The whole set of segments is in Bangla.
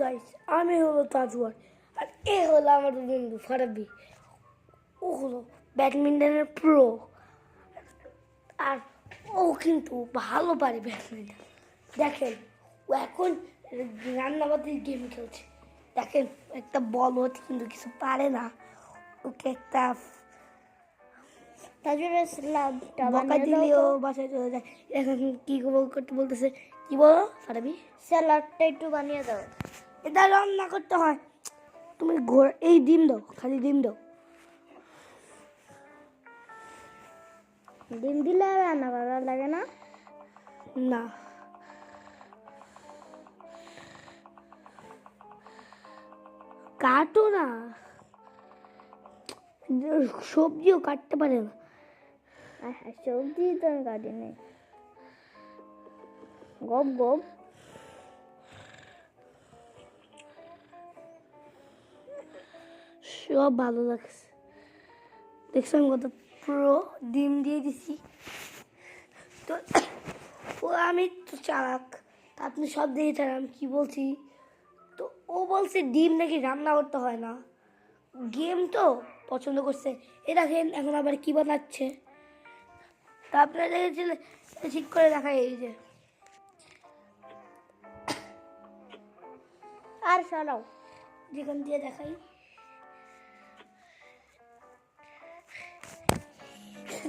গাইস, আমি হলো তাজওয়ার আর এ হলো আমার বন্ধু ফারাবি। ও হলো ব্যাডমিন্টনের প্রো আর ও কিন্তু ভালো পারে ব্যাডমিন্টন। দেখেন ও এখন রান্নাবাতির গেম খেলছে। দেখেন একটা বল হতে কিন্তু কিছু পারে না, ওকে একটা বকা দিলেও বাসায় চলে যায়। এখন কি করতে বলতেছে, কি বলো ফারাবি? স্যালাডটা একটু বানিয়ে দাও। এটা রান্না করতে হয়, তুমি এই ডিম দাও, খালি ডিম দাও। ডিম দিলে আর রান্না করা লাগে না? না, কাটো না, সবজিও কাটতে পারে না। সবজি তো আমি কাটি নাই। গপ গপ সব ভালো লাগছে। দেখছেন কত পুরো ডিম দিয়ে দিছি। তো ও আমি তো চালাক, আপনি সব দেখেছেন আমি কি বলছি। তো ও বলছে ডিম নাকি রান্না করতে হয় না, গেম তো পছন্দ করছে। এ দেখেন এখন আবার কি বানাচ্ছে, তা আপনারা দেখেছিলেন, ঠিক করে দেখাই এই যে। আর সরাও, যেখান দিয়ে দেখাই,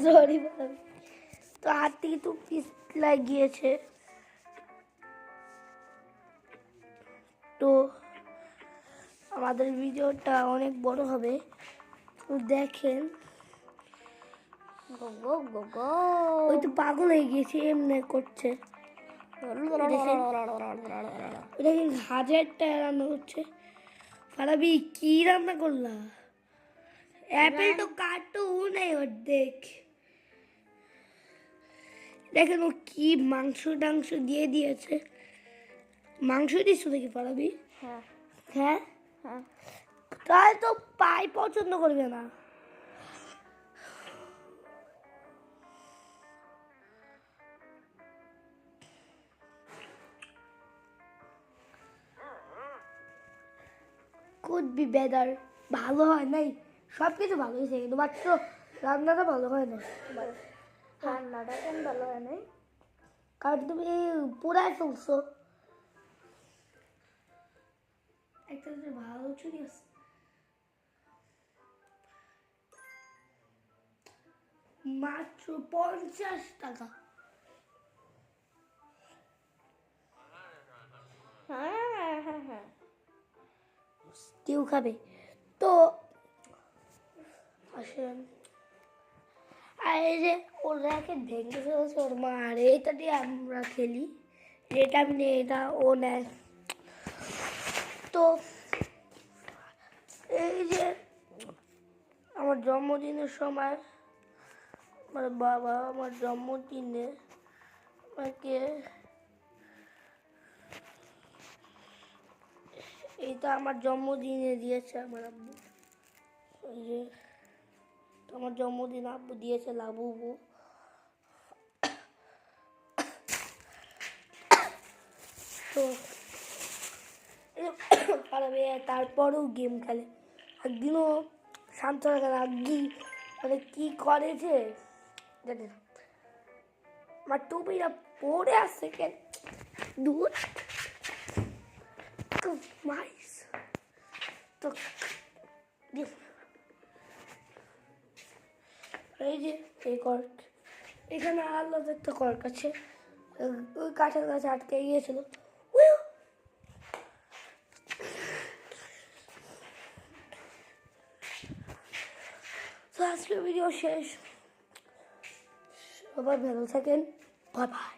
সরি তো হাত থেকে তো পিছলা গিয়েছে। তো আমাদের ভিডিওটা অনেক বড় হবে, তো দেখেন। ওই তো পাগল হয়ে গিয়েছে, এমনি করছে। দেখেন 1000 টাকা রান্না করছে। ফারাবি কি রান্না করলা? অ্যাপেল তো কাটো নাই অর্ধেক। দেখেন ও কি মাংস টাংস দিয়ে দিয়েছে। মাংস দিচ্ছ দেখি ফারাবি? হ্যাঁ হ্যাঁ, হ্যাঁ। তাই তো পাই পছন্দ করবে না। কুড বি বেটার, ভালো হয় নাই, সব কিছু ভালো হয়েছে কিন্তু মাত্র রান্নাটা ভালো হয় না। রান্নাটা কেন ভালো হয় নাই? কারণ তুমি পুরাই ফেলছো। একটা ভালো ছুরি আছে, মাত্র 50 টাকা। হ্যাঁ হ্যাঁ হ্যাঁ, কেউ খাবে তো আসেন। আর এই যে ওরাকে ভেঙে ফেলছে ওর মা, আর এটা দিয়ে আমরা খেলি, এটা আমি নেই, এটা ও নেয়। তো এই যে আমার জন্মদিনের সময় আমার বাবা আমার জন্মদিনে আমাকে এইটা আমার জন্মদিনে দিয়েছে আমার আব্বু। এই যে আমার জন্মদিন আব্বু দিয়েছে লাবুবু। তো তারপরেও গেম খেলে, একদিনও শান্ত থাকে না। মানে কি করেছে জানেন, আমার টুপিটা পরে আসছে কেন দূর মাইস। তো এই যে এই কর্ক, এখানে আলাদা একটা কর্ক আছে, ওই কাঠের কাছে আটকে গিয়েছিল। তো আজকের ভিডিও শেষ, সবাই ভালো থাকেন, বাই বাই।